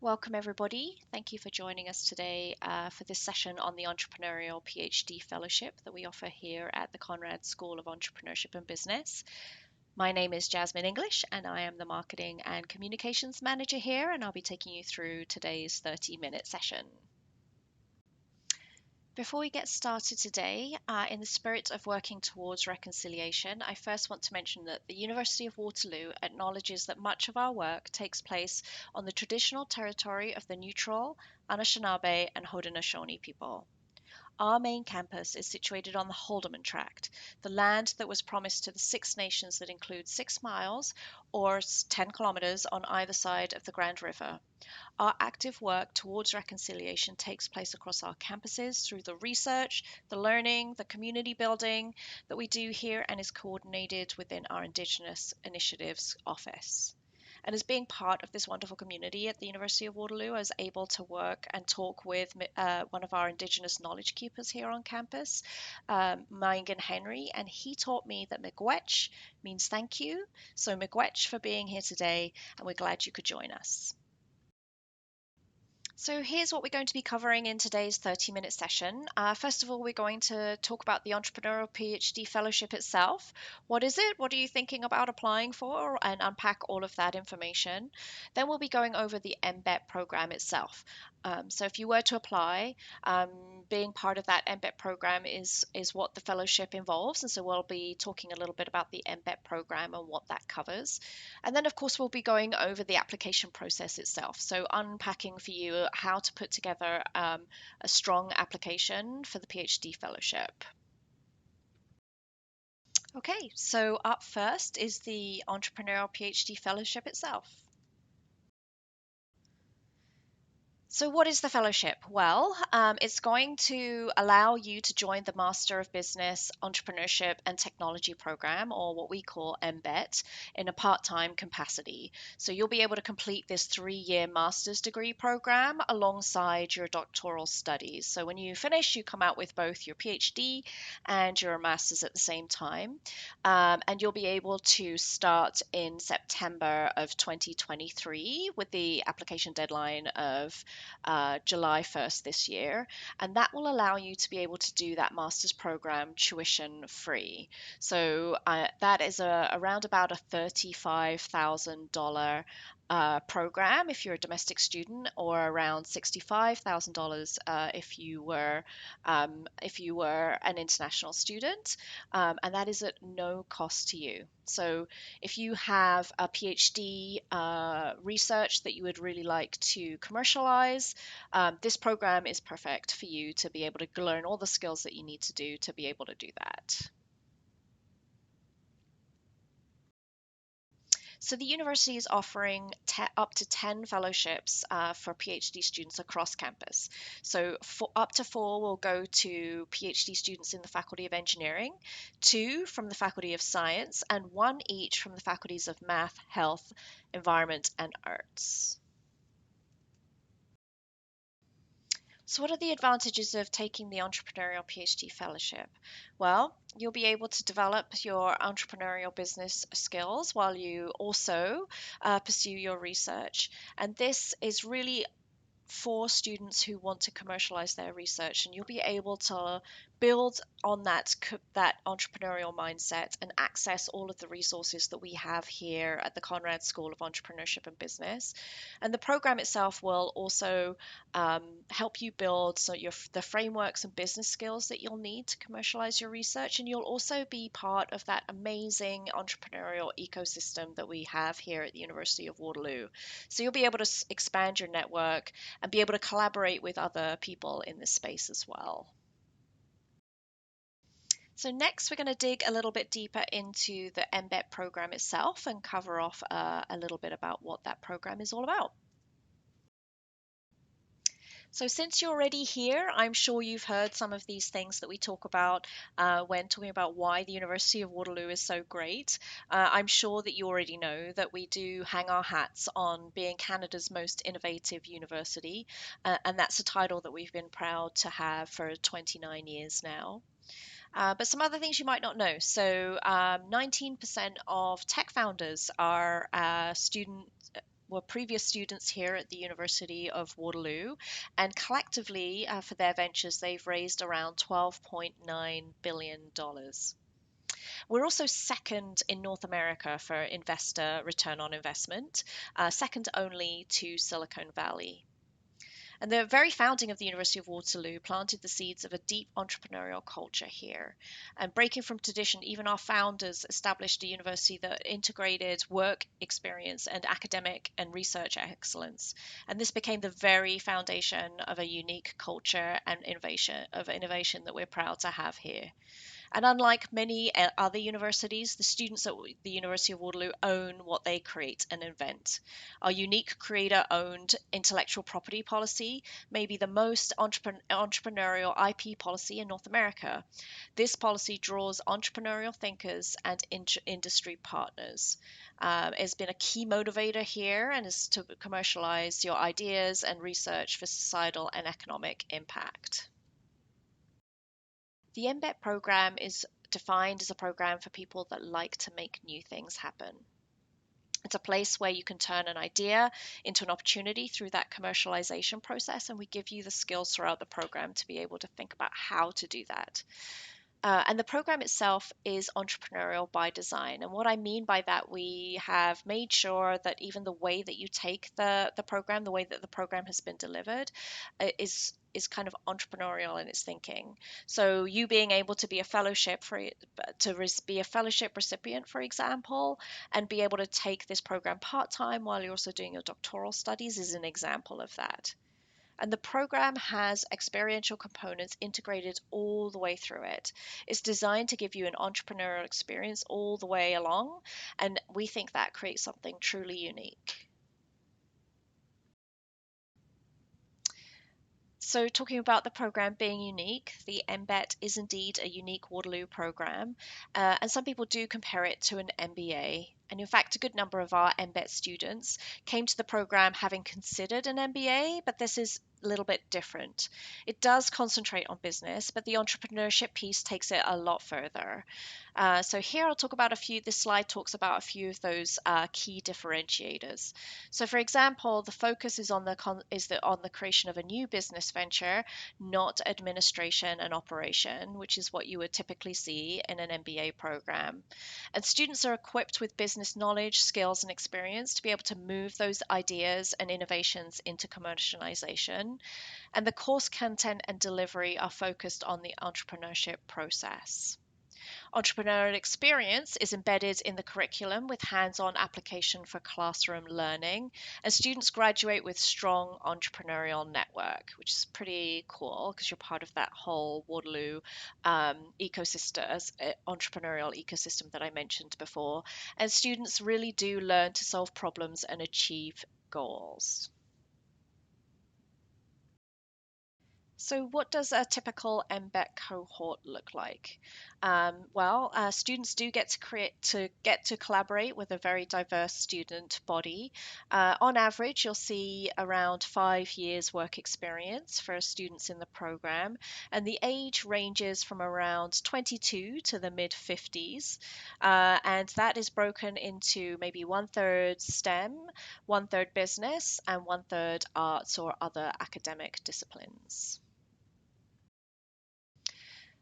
Welcome, everybody. Thank you for joining us today for this session on the Entrepreneurial PhD Fellowship that we offer here at the Conrad School of Entrepreneurship and Business. My name is Jasmine English, and I am the Marketing and Communications Manager here, and I'll be taking you through today's 30-minute session. Before we get started today, in the spirit of working towards reconciliation, I first want to mention that the University of Waterloo acknowledges that much of our work takes place on the traditional territory of the neutral, Anishinaabe and Haudenosaunee people. Our main campus is situated on the Holdeman Tract, the land that was promised to the Six Nations that include 6 miles or 10 kilometers on either side of the Grand River. Our active work towards reconciliation takes place across our campuses through the research, the learning, the community building that we do here and is coordinated within our Indigenous Initiatives Office. And as being part of this wonderful community at the University of Waterloo, I was able to work and talk with one of our Indigenous knowledge keepers here on campus, Maingan Henry, and he taught me that miigwech means thank you. So miigwech for being here today, and we're glad you could join us. So here's what we're going to be covering in today's 30-minute session. First of all, we're going to talk about the Entrepreneurial PhD Fellowship itself. What is it? What are you thinking about applying for? And unpack all of that information. Then we'll be going over the MBET program itself. So if you were to apply, being part of that MBET program is what the fellowship involves. And so we'll be talking a little bit about the MBET program and what that covers. And then, of course, we'll be going over the application process itself. So unpacking for you how to put together a strong application for the PhD fellowship. Okay, so up first is the Entrepreneurial PhD Fellowship itself. So what is the fellowship? Well, it's going to allow you to join the Master of Business, Entrepreneurship and Technology program, or what we call MBET, in a part-time capacity. So you'll be able to complete this 3-year master's degree program alongside your doctoral studies. So when you finish, you come out with both your PhD and your master's at the same time. And you'll be able to start in September of 2023 with the application deadline of July 1st this year, and that will allow you to be able to do that master's program tuition free. So that is around about a $35,000 program if you're a domestic student, or around $65,000 if you were an international student, and that is at no cost to you. So if you have a PhD research that you would really like to commercialize, this program is perfect for you to be able to learn all the skills that you need to do to be able to do that. So the university is offering up to 10 fellowships for PhD students across campus. So up to 4 will go to PhD students in the Faculty of Engineering, 2 from the Faculty of Science, and 1 each from the faculties of Math, Health, Environment, and Arts. So what are the advantages of taking the Entrepreneurial PhD Fellowship? Well, you'll be able to develop your entrepreneurial business skills while you also pursue your research. And this is really for students who want to commercialize their research, and you'll be able to build on that entrepreneurial mindset and access all of the resources that we have here at the Conrad School of Entrepreneurship and Business. And the program itself will also help you build the frameworks and business skills that you'll need to commercialize your research, and you'll also be part of that amazing entrepreneurial ecosystem that we have here at the University of Waterloo. So you'll be able to expand your network and be able to collaborate with other people in this space as well. So next, we're going to dig a little bit deeper into the MBET program itself and cover off a little bit about what that program is all about. So since you're already here, I'm sure you've heard some of these things that we talk about when talking about why the University of Waterloo is so great. I'm sure that you already know that we do hang our hats on being Canada's most innovative university, and that's a title that we've been proud to have for 29 years now. But some other things you might not know. So 19% of tech founders are student were previous students here at the University of Waterloo, and collectively for their ventures, they've raised around $12.9 billion. We're also second in North America for investor return on investment, second only to Silicon Valley. And the very founding of the University of Waterloo planted the seeds of a deep entrepreneurial culture here. And breaking from tradition, even our founders established a university that integrated work experience and academic and research excellence. And this became the very foundation of a unique culture and innovation that we're proud to have here. And unlike many other universities, the students at the University of Waterloo own what they create and invent. Our unique creator owned intellectual property policy may be the most entrepreneurial IP policy in North America. This policy draws entrepreneurial thinkers and industry partners. It's been a key motivator here and is to commercialize your ideas and research for societal and economic impact. The MBET program is defined as a program for people that like to make new things happen. It's a place where you can turn an idea into an opportunity through that commercialization process, and we give you the skills throughout the program to be able to think about how to do that. And the program itself is entrepreneurial by design. And what I mean by that, we have made sure that even the way that you take the program, the way that the program has been delivered, is kind of entrepreneurial in its thinking. So you being able to be a fellowship be a fellowship recipient, for example, and be able to take this program part-time while you're also doing your doctoral studies is an example of that. And the program has experiential components integrated all the way through it. It's designed to give you an entrepreneurial experience all the way along, and we think that creates something truly unique. So, talking about the program being unique, the MBET is indeed a unique Waterloo program, and some people do compare it to an MBA. And in fact, a good number of our MBET students came to the program having considered an MBA, but this is a little bit different. It does concentrate on business, but the entrepreneurship piece takes it a lot further. So here I'll talk about a few, this slide talks about a few of those key differentiators. So for example, the focus is on the creation of a new business venture, not administration and operation, which is what you would typically see in an MBA program. And students are equipped with business knowledge, skills, and experience to be able to move those ideas and innovations into commercialization. And the course content and delivery are focused on the entrepreneurship process. Entrepreneurial experience is embedded in the curriculum with hands-on application for classroom learning, and students graduate with strong entrepreneurial network, which is pretty cool because you're part of that whole Waterloo ecosystem, entrepreneurial ecosystem that I mentioned before. And students really do learn to solve problems and achieve goals. So what does a typical MBET cohort look like? Students do get to collaborate with a very diverse student body. On average, you'll see around 5 years work experience for students in the program, and the age ranges from around 22 to the mid 50s, and that is broken into maybe 1/3 STEM, 1/3 business, and 1/3 arts or other academic disciplines.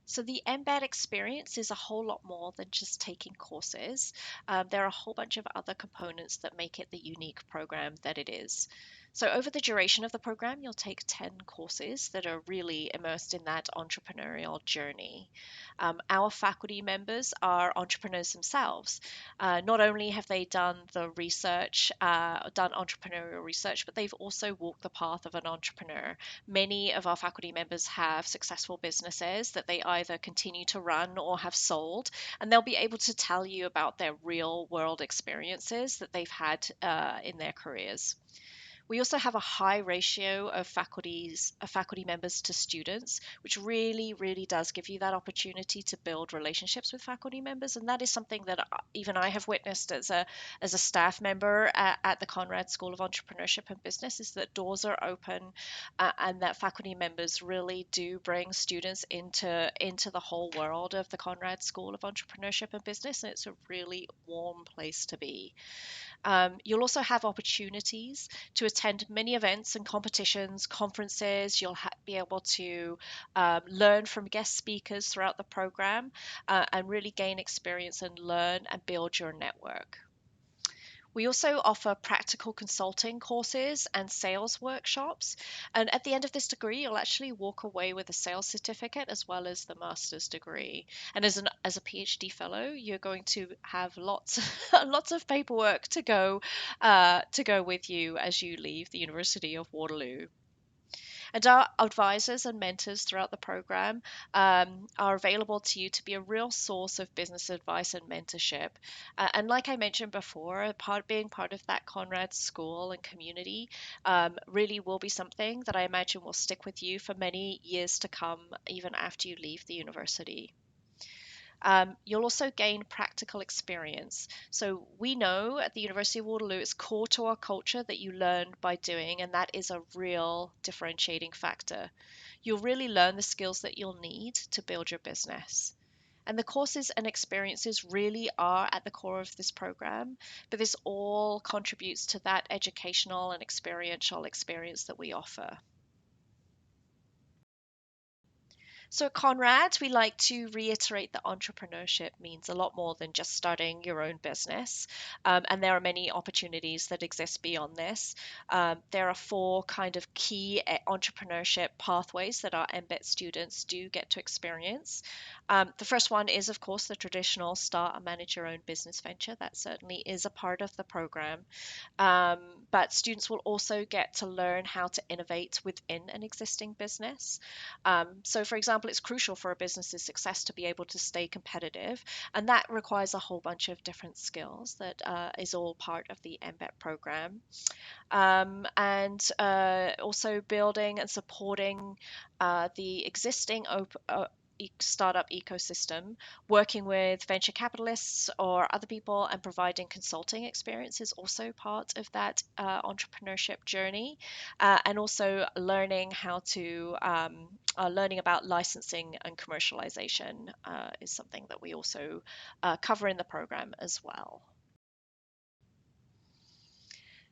So the MBET experience is a whole lot more than just taking courses. There are a whole bunch of other components that make it the unique program that it is. So over the duration of the program, you'll take 10 courses that are really immersed in that entrepreneurial journey. Our faculty members are entrepreneurs themselves. Not only have they done the research, done entrepreneurial research, but they've also walked the path of an entrepreneur. Many of our faculty members have successful businesses that they either continue to run or have sold, and they'll be able to tell you about their real world experiences that they've had in their careers. We also have a high ratio of faculty members to students, which really does give you that opportunity to build relationships with faculty members. And that is something that even I have witnessed as a staff member at the Conrad School of Entrepreneurship and Business, is that doors are open, and that faculty members really do bring students into the whole world of the Conrad School of Entrepreneurship and Business, and it's a really warm place to be. You'll also have opportunities to attend many events and competitions, conferences. You'll be able to learn from guest speakers throughout the program, and really gain experience and learn and build your network. We also offer practical consulting courses and sales workshops. And at the end of this degree, you'll actually walk away with a sales certificate as well as the master's degree. And as a PhD fellow, you're going to have lots lots of paperwork to go with you as you leave the University of Waterloo. And our advisors and mentors throughout the program are available to you to be a real source of business advice and mentorship. And like I mentioned before, being part of that Conrad school and community really will be something that I imagine will stick with you for many years to come, even after you leave the university. You'll also gain practical experience. So we know at the University of Waterloo, it's core to our culture that you learn by doing, and that is a real differentiating factor. You'll really learn the skills that you'll need to build your business. And the courses and experiences really are at the core of this program, but this all contributes to that educational and experiential experience that we offer. So at Conrad, we like to reiterate that entrepreneurship means a lot more than just starting your own business. And there are many opportunities that exist beyond this. There are four kind of key entrepreneurship pathways that our MBET students do get to experience. The first one is, of course, the traditional start and manage your own business venture. That certainly is a part of the program. Um, but students will also get to learn how to innovate within an existing business. So, for example, it's crucial for a business's success to be able to stay competitive, and that requires a whole bunch of different skills that is all part of the MBET program. And also building and supporting the existing startup ecosystem, working with venture capitalists or other people and providing consulting experience is also part of that entrepreneurship journey. And also learning how to learning about licensing and commercialization is something that we also cover in the program as well.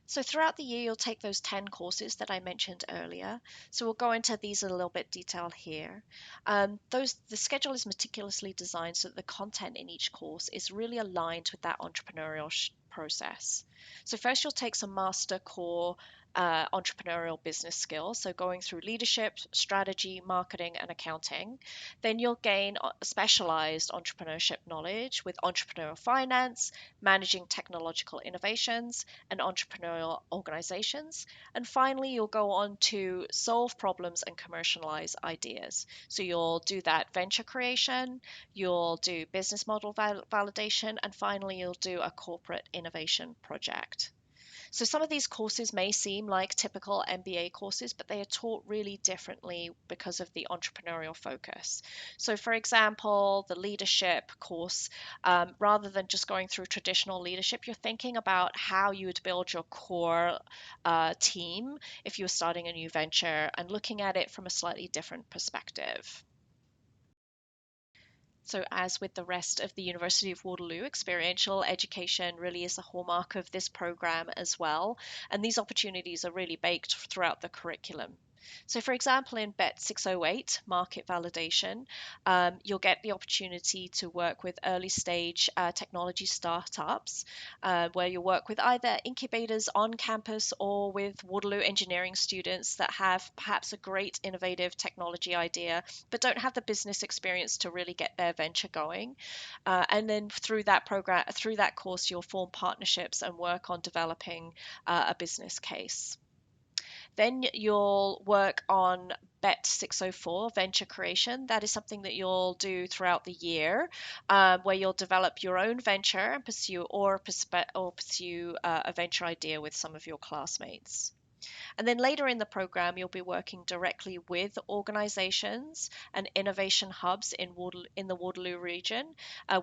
So throughout the year, you'll take those 10 courses that I mentioned earlier. So we'll go into these in a little bit detail here. The schedule is meticulously designed so that the content in each course is really aligned with that entrepreneurial process. So first, you'll take some master core entrepreneurial business skills, so going through leadership, strategy, marketing, and accounting. Then you'll gain specialized entrepreneurship knowledge with entrepreneurial finance, managing technological innovations, and entrepreneurial organizations. And finally, you'll go on to solve problems and commercialize ideas. So you'll do that venture creation, you'll do business model validation, and finally, you'll do a corporate innovation project. So some of these courses may seem like typical MBA courses, but they are taught really differently because of the entrepreneurial focus. So for example, the leadership course, rather than just going through traditional leadership, you're thinking about how you would build your core team if you're starting a new venture and looking at it from a slightly different perspective. So, as with the rest of the University of Waterloo, experiential education really is a hallmark of this program as well. And these opportunities are really baked throughout the curriculum. So, for example, in BET 608, market validation, you'll get the opportunity to work with early stage technology startups, where you work with either incubators on campus or with Waterloo engineering students that have perhaps a great innovative technology idea but don't have the business experience to really get their venture going. And then through that course, you'll form partnerships and work on developing a business case. Then you'll work on BET 604, venture creation. That is something that you'll do throughout the year, where you'll develop your own venture and pursue a venture idea with some of your classmates. And then later in the program, you'll be working directly with organizations and innovation hubs in the Waterloo region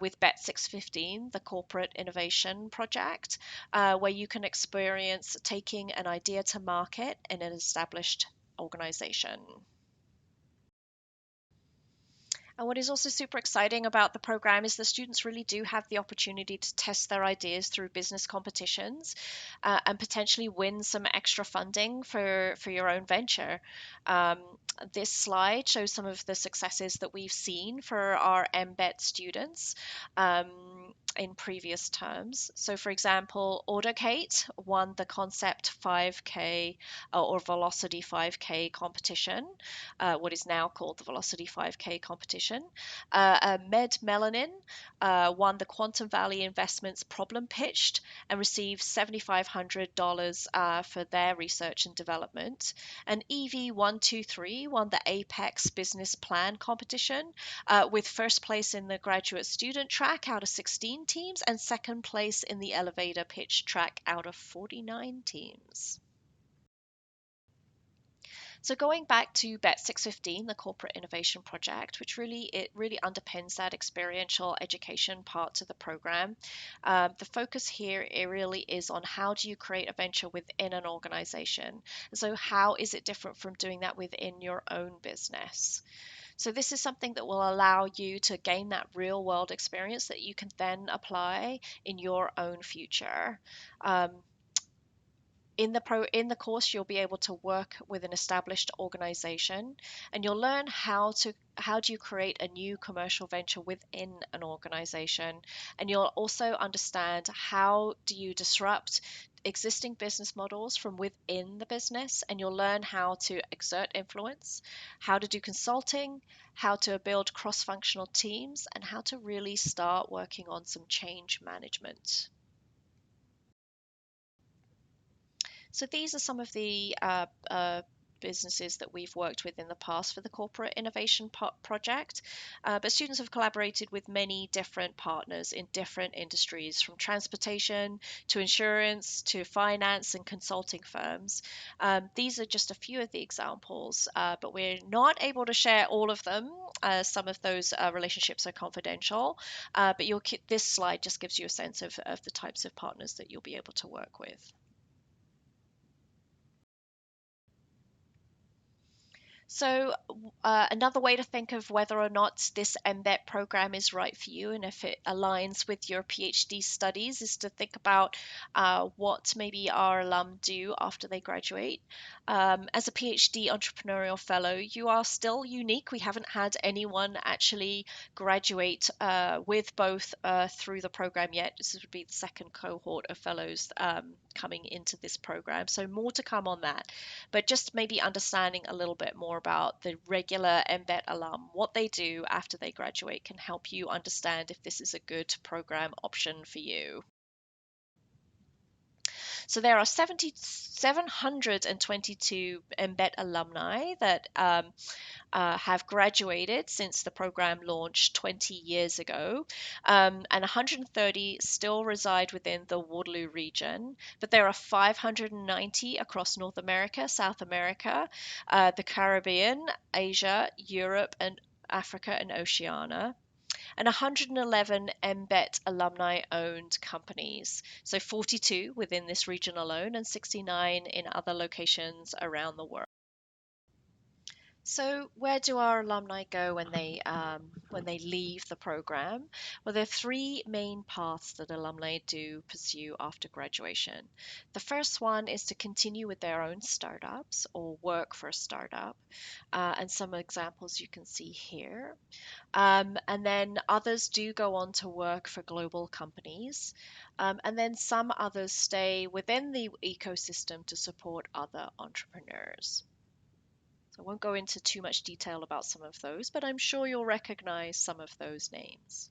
with BET 615, the Corporate Innovation Project, where you can experience taking an idea to market in an established organization. And what is also super exciting about the program is the students really do have the opportunity to test their ideas through business competitions and potentially win some extra funding for your own venture. Um, this slide shows some of the successes that we've seen for our MBET students. In previous terms. So, for example, AutoCate won the Concept 5K or Velocity 5K competition, what is now called the Velocity 5K competition. Med Melanin won the Quantum Valley Investments Problem Pitched and received $7,500 for their research and development. And EV123 won the Apex Business Plan competition with first place in the graduate student track out of 16 teams and second place in the elevator pitch track out of 49 teams. So going back to BET 615, the Corporate Innovation Project, which really underpins that experiential education part of the program. The focus here it really is on how do you create a venture within an organization. So how is it different from doing that within your own business? So this is something that will allow you to gain that real world experience that you can then apply in your own future. In the course, you'll be able to work with an established organization, and you'll learn how do you create a new commercial venture within an organization, and you'll also understand how do you disrupt existing business models from within the business, and you'll learn how to exert influence, how to do consulting, how to build cross-functional teams, and how to really start working on some change management. So these are some of the businesses that we've worked with in the past for the Corporate Innovation Project. But students have collaborated with many different partners in different industries, from transportation to insurance to finance and consulting firms. These are just a few of the examples, but we're not able to share all of them. Some of those relationships are confidential, but this slide just gives you a sense of the types of partners that you'll be able to work with. So, another way to think of whether or not this MBET program is right for you and if it aligns with your PhD studies is to think about what maybe our alum do after they graduate. As a PhD Entrepreneurial Fellow, you are still unique. We haven't had anyone actually graduate with both through the program yet. This would be the second cohort of fellows coming into this program. So, more to come on that. But just maybe understanding a little bit more about the regular MBET alum, what they do after they graduate can help you understand if this is a good program option for you. So there are 722 MBET alumni that have graduated since the program launched 20 years ago, and 130 still reside within the Waterloo region, but there are 590 across North America, South America, the Caribbean, Asia, Europe, and Africa and Oceania, and 111 MBET alumni-owned companies, so 42 within this region alone and 69 in other locations around the world. So, where do our alumni go when they leave the program? Well, there are three main paths that alumni do pursue after graduation. The first one is to continue with their own startups or work for a startup, and some examples you can see here. And then others do go on to work for global companies, and then some others stay within the ecosystem to support other entrepreneurs. So I won't go into too much detail about some of those, but I'm sure you'll recognize some of those names.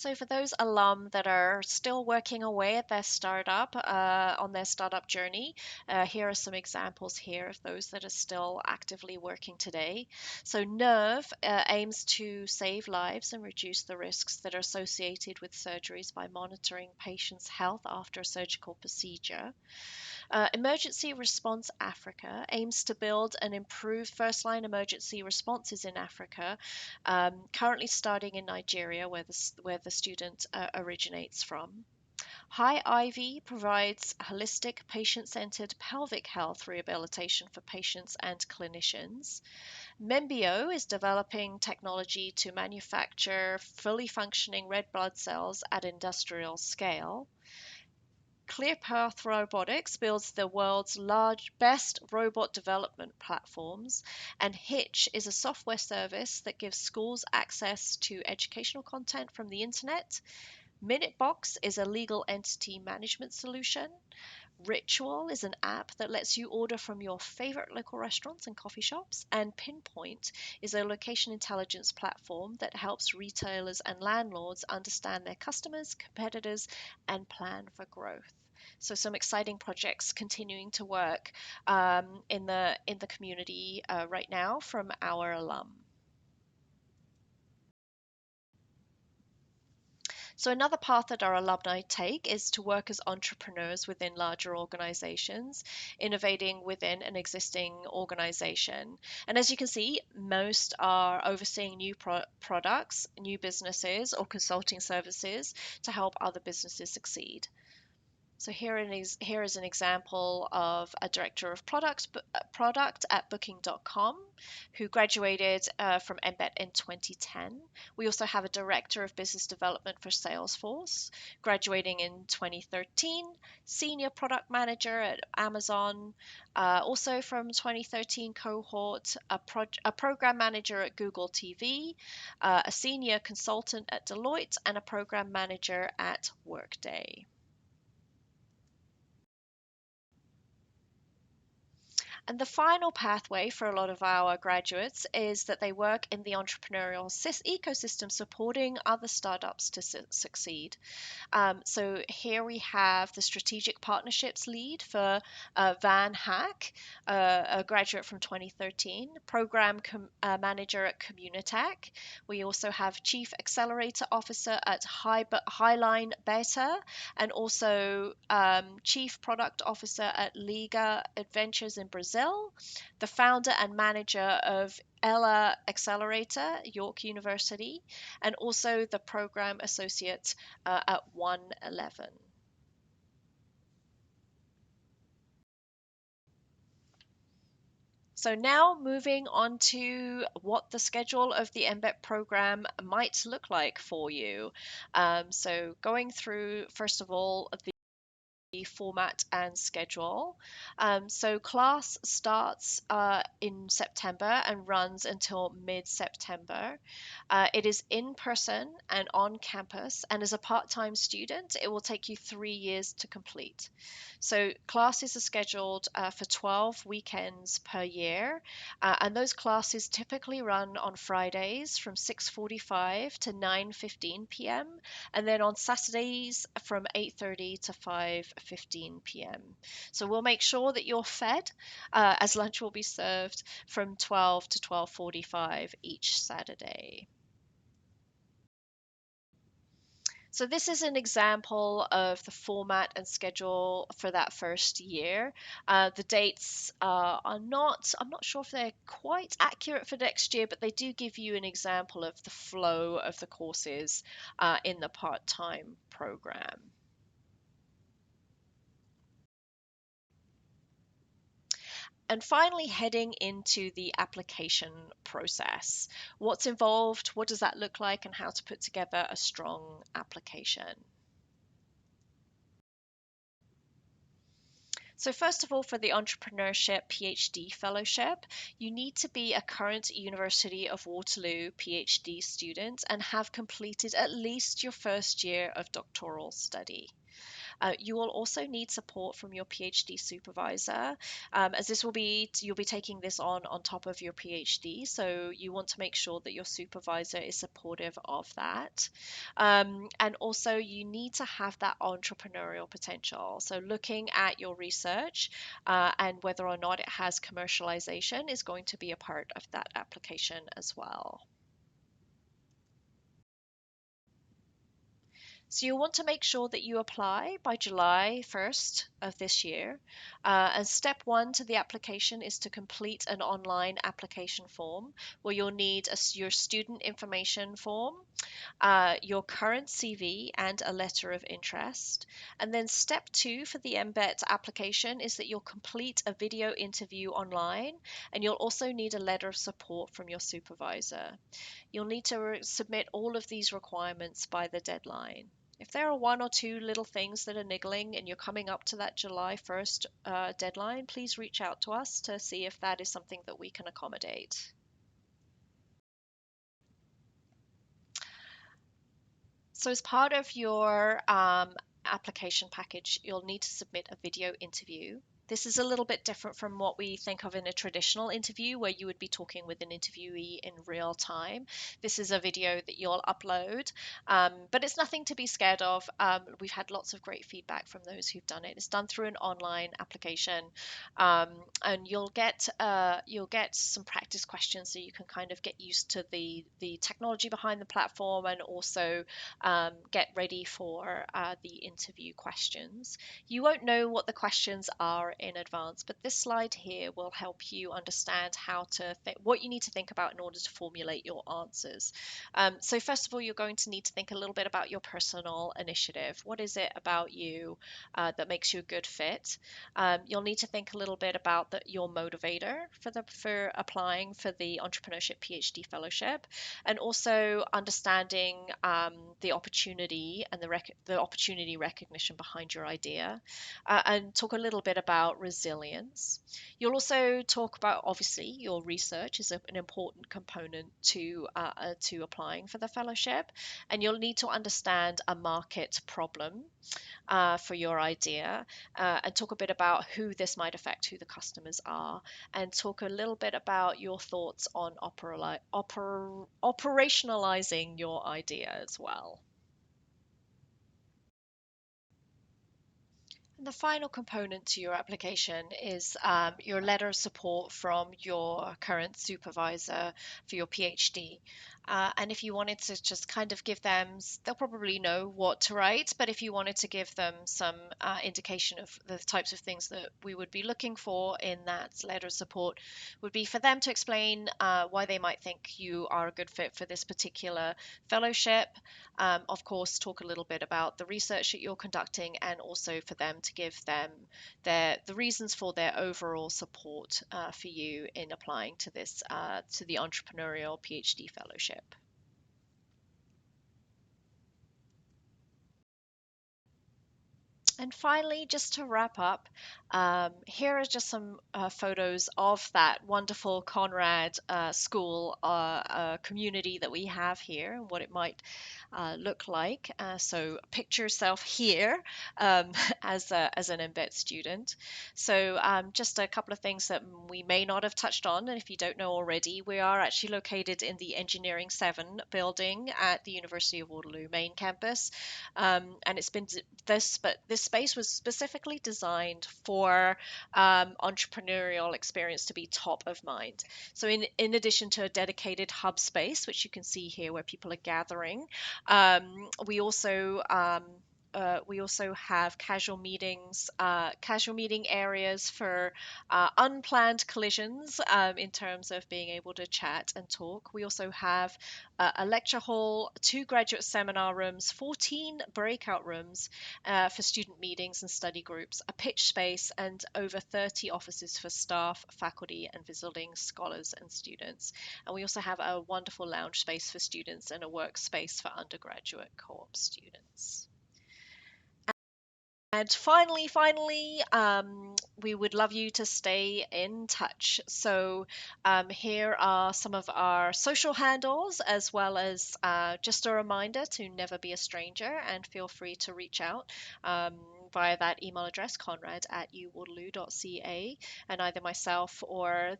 So for those alum that are still working away at their startup, on their startup journey, here are some examples here of those that are still actively working today. So Nerve aims to save lives and reduce the risks that are associated with surgeries by monitoring patients' health after a surgical procedure. Emergency Response Africa aims to build and improve first line emergency responses in Africa, currently starting in Nigeria, where the student originates from. High Ivy provides holistic, patient centered pelvic health rehabilitation for patients and clinicians. Membio is developing technology to manufacture fully functioning red blood cells at industrial scale. ClearPath Robotics builds the world's best robot development platforms, and Hitch is a software service that gives schools access to educational content from the internet. Minutebox is a legal entity management solution. Ritual is an app that lets you order from your favorite local restaurants and coffee shops. And Pinpoint is a location intelligence platform that helps retailers and landlords understand their customers, competitors, and plan for growth. So some exciting projects continuing to work in the community right now from our alum. So, another path that our alumni take is to work as entrepreneurs within larger organizations, innovating within an existing organization. And as you can see, most are overseeing new products, new businesses, or consulting services to help other businesses succeed. So here is an example of a director of product at Booking.com who graduated from MBET in 2010. We also have a director of business development for Salesforce, graduating in 2013. Senior product manager at Amazon, also from 2013 cohort. A program manager at Google TV, a senior consultant at Deloitte, and a program manager at Workday. And the final pathway for a lot of our graduates is that they work in the entrepreneurial ecosystem, supporting other startups to succeed. So here we have the strategic partnerships lead for Van Hack, a graduate from 2013, program manager at Communitech. We also have chief accelerator officer at Highline Beta, and also chief product officer at Liga Adventures in Brazil, the founder and manager of Ella Accelerator, York University, and also the program associate at 111. So now moving on to what the schedule of the MBET program might look like for you. So going through, first of all, the format and schedule. So class starts in September and runs until mid-September. It is in person and on campus, and as a part-time student, it will take you 3 years to complete. So classes are scheduled for 12 weekends per year, and those classes typically run on Fridays from 6:45 to 9:15 p.m. and then on Saturdays from 8:30 to 5:15 p.m. So we'll make sure that you're fed, as lunch will be served from 12 to 12:45 each Saturday. So this is an example of the format and schedule for that first year. The dates I'm not sure if they're quite accurate for next year, but they do give you an example of the flow of the courses in the part-time program. And finally, heading into the application process. What's involved? What does that look like? And how to put together a strong application. So first of all, for the Entrepreneurship PhD Fellowship, you need to be a current University of Waterloo PhD student and have completed at least your first year of doctoral study. You will also need support from your PhD supervisor, as you'll be taking this on top of your PhD. So you want to make sure that your supervisor is supportive of that. And also, you need to have that entrepreneurial potential. So looking at your research and whether or not it has commercialization is going to be a part of that application as well. So you'll want to make sure that you apply by July 1st of this year. And step one to the application is to complete an online application form where you'll need your student information form, your current CV, and a letter of interest. And then step two for the MBET application is that you'll complete a video interview online, and you'll also need a letter of support from your supervisor. You'll need to submit all of these requirements by the deadline. If there are one or two little things that are niggling and you're coming up to that July 1st deadline, please reach out to us to see if that is something that we can accommodate. So as part of your application package, you'll need to submit a video interview. This is a little bit different from what we think of in a traditional interview where you would be talking with an interviewee in real time. This is a video that you'll upload, but it's nothing to be scared of. We've had lots of great feedback from those who've done it. It's done through an online application, um, and you'll get some practice questions so you can kind of get used to the technology behind the platform and also get ready for the interview questions. You won't know what the questions are in advance, but this slide here will help you understand what you need to think about in order to formulate your answers. So first of all, you're going to need to think a little bit about your personal initiative. What is it about you that makes you a good fit? You'll need to think a little bit about your motivator for applying for the Entrepreneurship PhD Fellowship, and also understanding the opportunity and the opportunity recognition behind your idea, and talk a little bit about resilience. You'll also talk about, obviously, your research is an important component to applying for the fellowship, and you'll need to understand a market problem for your idea, and talk a bit about who this might affect, who the customers are, and talk a little bit about your thoughts on operationalizing your idea as well. And the final component to your application is your letter of support from your current supervisor for your PhD. And if you wanted to just kind of give them, they'll probably know what to write, but if you wanted to give them some indication of the types of things that we would be looking for in that letter of support, would be for them to explain why they might think you are a good fit for this particular fellowship. Of course, talk a little bit about the research that you're conducting, and also for them to give them the reasons for their overall support for you in applying to this to the Entrepreneurial PhD Fellowship. And finally, just to wrap up, here are just some photos of that wonderful Conrad school community that we have here and what it might look like. So picture yourself here as an MBET student. So just a couple of things that we may not have touched on, and if you don't know already, we are actually located in the Engineering 7 building at the University of Waterloo main campus. And it's been this space was specifically designed for entrepreneurial experience to be top of mind. So in addition to a dedicated hub space, which you can see here where people are gathering, we also we also have casual meeting areas for unplanned collisions in terms of being able to chat and talk. We also have a lecture hall, 2 graduate seminar rooms, 14 breakout rooms for student meetings and study groups, a pitch space, and over 30 offices for staff, faculty, and visiting scholars and students. And we also have a wonderful lounge space for students and a workspace for undergraduate co-op students. And finally, we would love you to stay in touch. So here are some of our social handles, as well as just a reminder to never be a stranger, and feel free to reach out. via that email address, conrad@uwaterloo.ca, and either myself or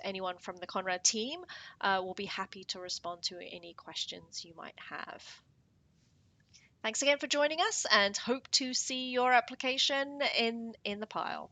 anyone from the Conrad team will be happy to respond to any questions you might have. Thanks again for joining us, and hope to see your application in the pile.